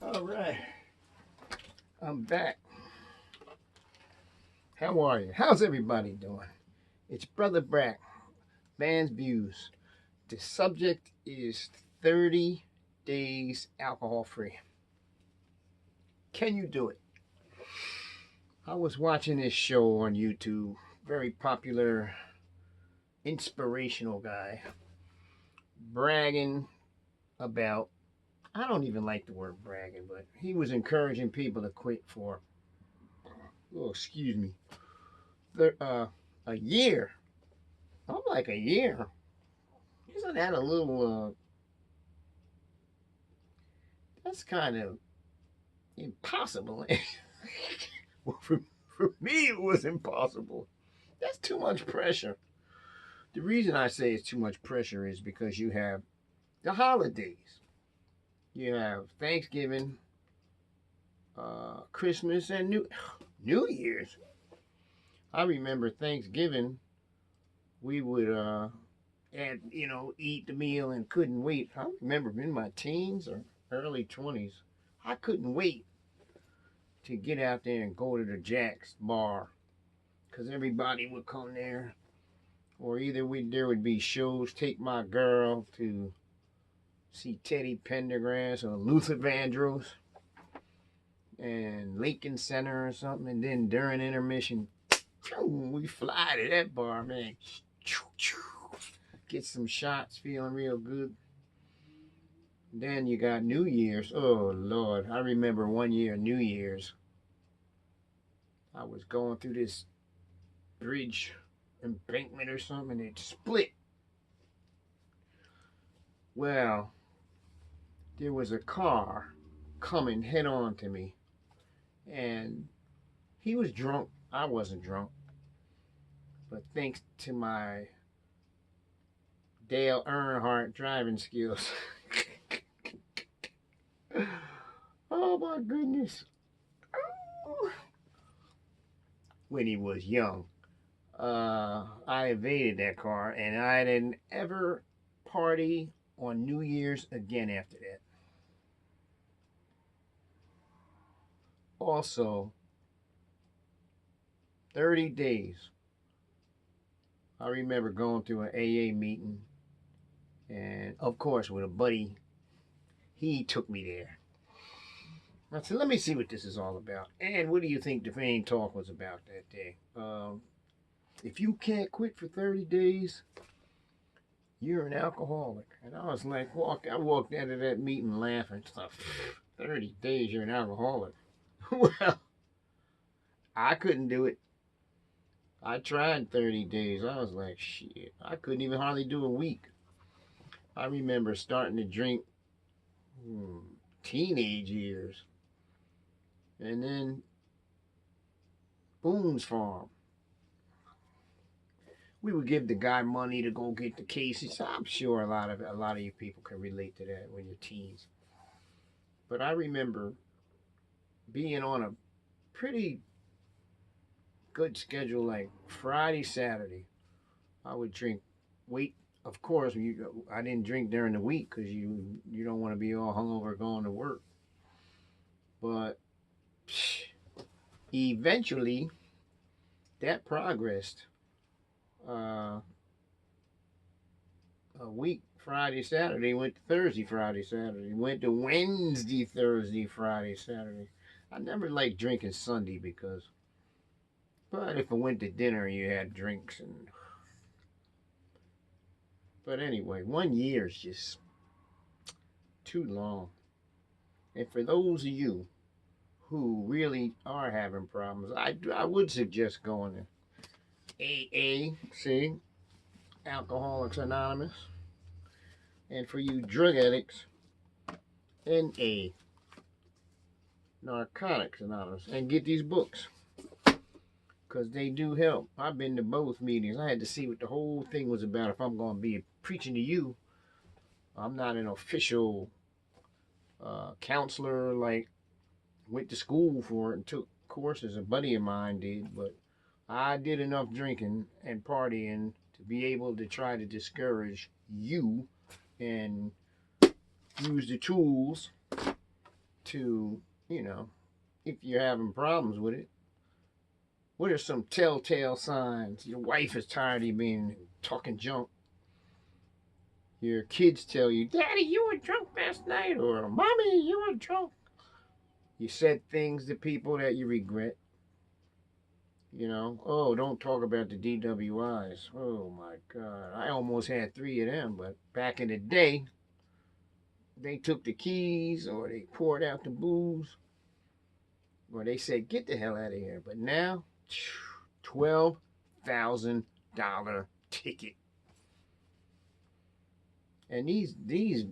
All right, I'm back. How are you? How's everybody doing? It's Brother Brack, Man's Views. The subject is 30 days alcohol free. Can you do it? I was watching this show on YouTube, very popular, inspirational guy, bragging about, I don't even like the word bragging, but he was encouraging people to quit for, oh, excuse me, a year. I'm like, a year? Isn't that a little, that's kind of impossible. Well, for me, it was impossible. That's too much pressure. The reason I say it's too much pressure is because you have the holidays. You have Thanksgiving, Christmas, and New Year's. I remember Thanksgiving, we would eat the meal and couldn't wait. I remember in my teens or early 20s, I couldn't wait to get out there and go to the Jack's bar because everybody would come there, or either there would be shows. Take my girl to see Teddy Pendergrass or Luther Vandross and Lincoln Center or something, and then during intermission, we fly to that bar, man. Get some shots, feeling real good. Then you got New Year's. Oh Lord, I remember one year New Year's, I was going through this bridge embankment or something, and it split. Well, there was a car coming head on to me, and he was drunk. I wasn't drunk, but thanks to my Dale Earnhardt driving skills. Oh my goodness. When he was young, I evaded that car, and I didn't ever party on New Year's again after that. Also, 30 days. I remember going to an AA meeting, and of course, with a buddy, he took me there. I said, let me see what this is all about. And what do you think the main talk was about that day? If you can't quit for 30 days, you're an alcoholic. And I was like, I walked out of that meeting laughing. Stuff. 30 days, you're an alcoholic. Well, I couldn't do it. I tried 30 days. I was like, shit. I couldn't even hardly do a week. I remember starting to drink teenage years. And then Boone's Farm. We would give the guy money to go get the cases. I'm sure a lot of you people can relate to that when you're teens. But I remember being on a pretty good schedule, like Friday, Saturday. I would drink. Wait, of course, I didn't drink during the week because you don't want to be all hungover going to work. But eventually, that progressed. A week, Friday, Saturday, went to Thursday, Friday, Saturday, went to Wednesday, Thursday, Friday, Saturday. I never liked drinking Sunday but if I went to dinner, you had drinks but anyway, 1 year is just too long. And for those of you who really are having problems, I would suggest going to AA, see, Alcoholics Anonymous. And for you drug addicts, NA, Narcotics Anonymous, and get these books because they do help. I've been to both meetings. I had to see what the whole thing was about. If I'm going to be preaching to you, I'm not an official counselor, like went to school for it and took courses. A buddy of mine did, but I did enough drinking and partying to be able to try to discourage you and use the tools to, you know, if you're having problems with it. What are some telltale signs? Your wife is tired of you being talking junk. Your kids tell you, Daddy, you were drunk last night, or Mommy, you were drunk. You said things to people that you regret. You know, oh, don't talk about the DWIs. Oh my God. I almost had 3 of them, but back in the day, they took the keys or they poured out the booze or they said, get the hell out of here. But now, $12,000 ticket. And these, the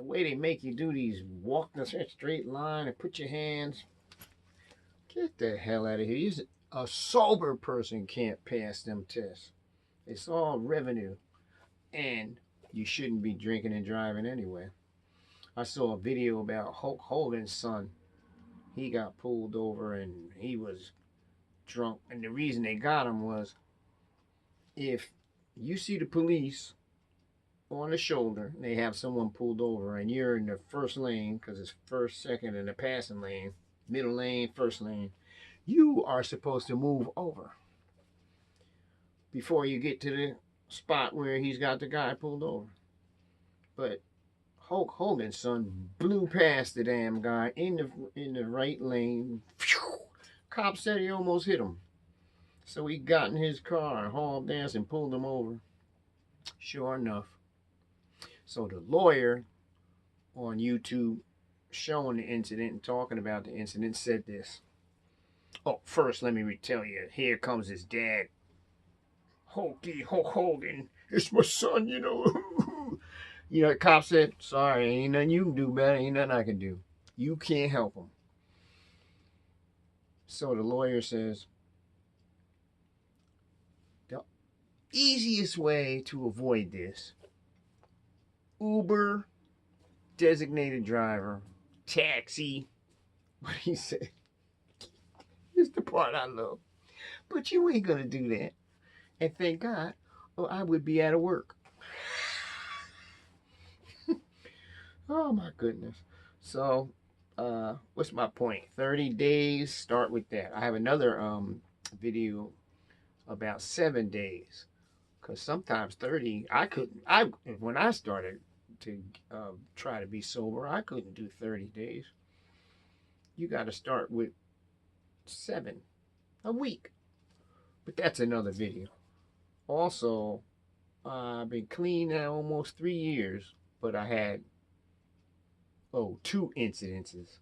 way they make you do these, walk the straight line and put your hands, get the hell out of here. A sober person can't pass them tests. It's all revenue. And you shouldn't be drinking and driving anyway. I saw a video about Hulk Hogan's son. He got pulled over and he was drunk. And the reason they got him was if you see the police on the shoulder, they have someone pulled over, and you're in the first lane, because it's first, second, and the passing lane, middle lane, first lane, you are supposed to move over before you get to the spot where he's got the guy pulled over. But Hulk Hogan's son blew past the damn guy in the right lane. Cop said he almost hit him. So he got in his car and hauled ass and pulled him over. Sure enough. So the lawyer on YouTube showing the incident and talking about the incident said this. Oh, first let me tell you, here comes his dad. Hulk Hogan, it's my son, you know. You know, the cop said, sorry, ain't nothing you can do about it, ain't nothing I can do. You can't help him. So the lawyer says, the easiest way to avoid this, Uber, designated driver, taxi. What he said? This is the part I love. But you ain't gonna do that. And thank God, or I would be out of work. Oh my goodness. So, what's my point? 30 days. Start with that. I have another video about 7 days, because sometimes 30. When I started to try to be sober, I couldn't do 30 days. You got to start with 7 a week. But that's another video. Also, I've been clean now almost 3 years, but I had 2 incidences.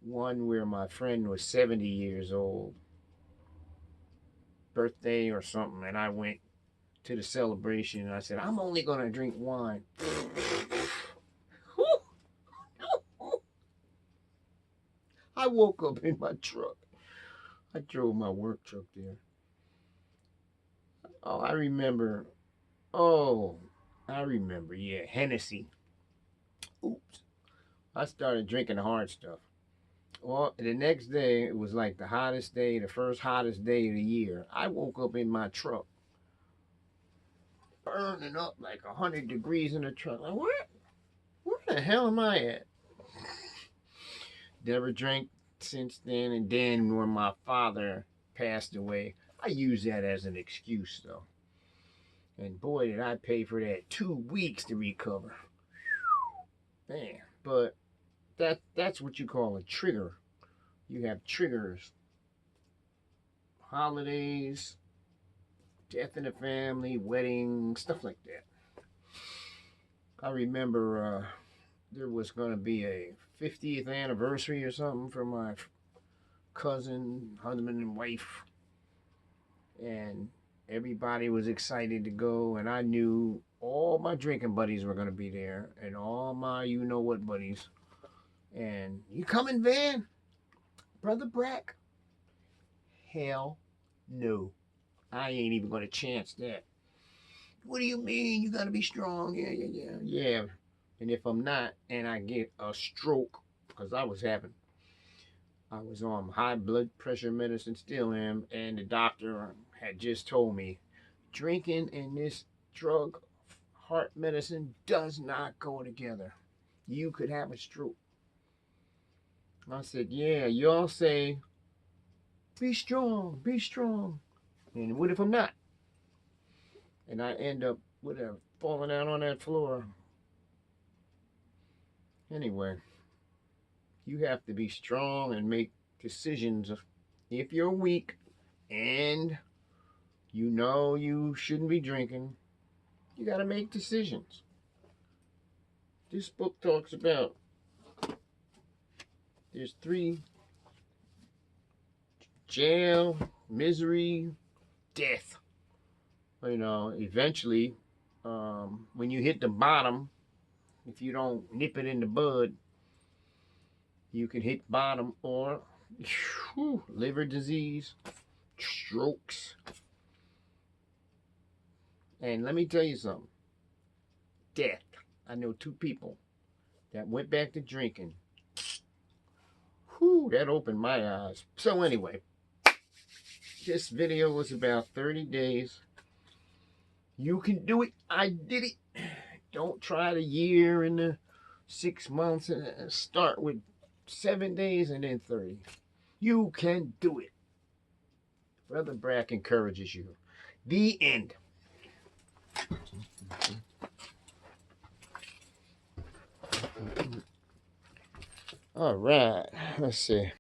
One where my friend was 70 years old, birthday or something, and I went to the celebration and I said, I'm only going to drink wine. I woke up in my truck. I drove my work truck there. Oh, I remember, yeah, Hennessy. Oops. I started drinking the hard stuff. Well, the next day, it was like the hottest day, the first hottest day of the year. I woke up in my truck, burning up like 100 degrees in the truck. Like, where the hell am I at? Never drank since then. And then when my father passed away, I used that as an excuse, though. And boy, did I pay for that. 2 weeks to recover. Man, but that's what you call a trigger. You have triggers. Holidays, death in the family, weddings, stuff like that. I remember there was going to be a 50th anniversary or something for my cousin, husband and wife. And everybody was excited to go, and I knew all my drinking buddies were going to be there, and all my you-know-what buddies. And, you coming, Van? Brother Brack? Hell no. I ain't even going to chance that. What do you mean? You got to be strong. Yeah. And if I'm not, and I get a stroke, because I was on high blood pressure medicine, still am, and the doctor had just told me, drinking and this drug, heart medicine, does not go together. You could have a stroke. I said, yeah, y'all say, be strong, be strong. And what if I'm not? And I end up, whatever, falling out on that floor. Anyway, you have to be strong and make decisions. If you're weak and you know you shouldn't be drinking, you got to make decisions. This book talks about there's 3: jail, misery, death. You know, eventually, when you hit the bottom, if you don't nip it in the bud, you can hit bottom, or liver disease, strokes. And let me tell you something. Death. I know 2 people that went back to drinking. Whew, that opened my eyes. So anyway, this video was about 30 days. You can do it. I did it. Don't try the year and the 6 months and start with 7 days and then 30. You can do it. Brother Brack encourages you. The end. All right. Let's see.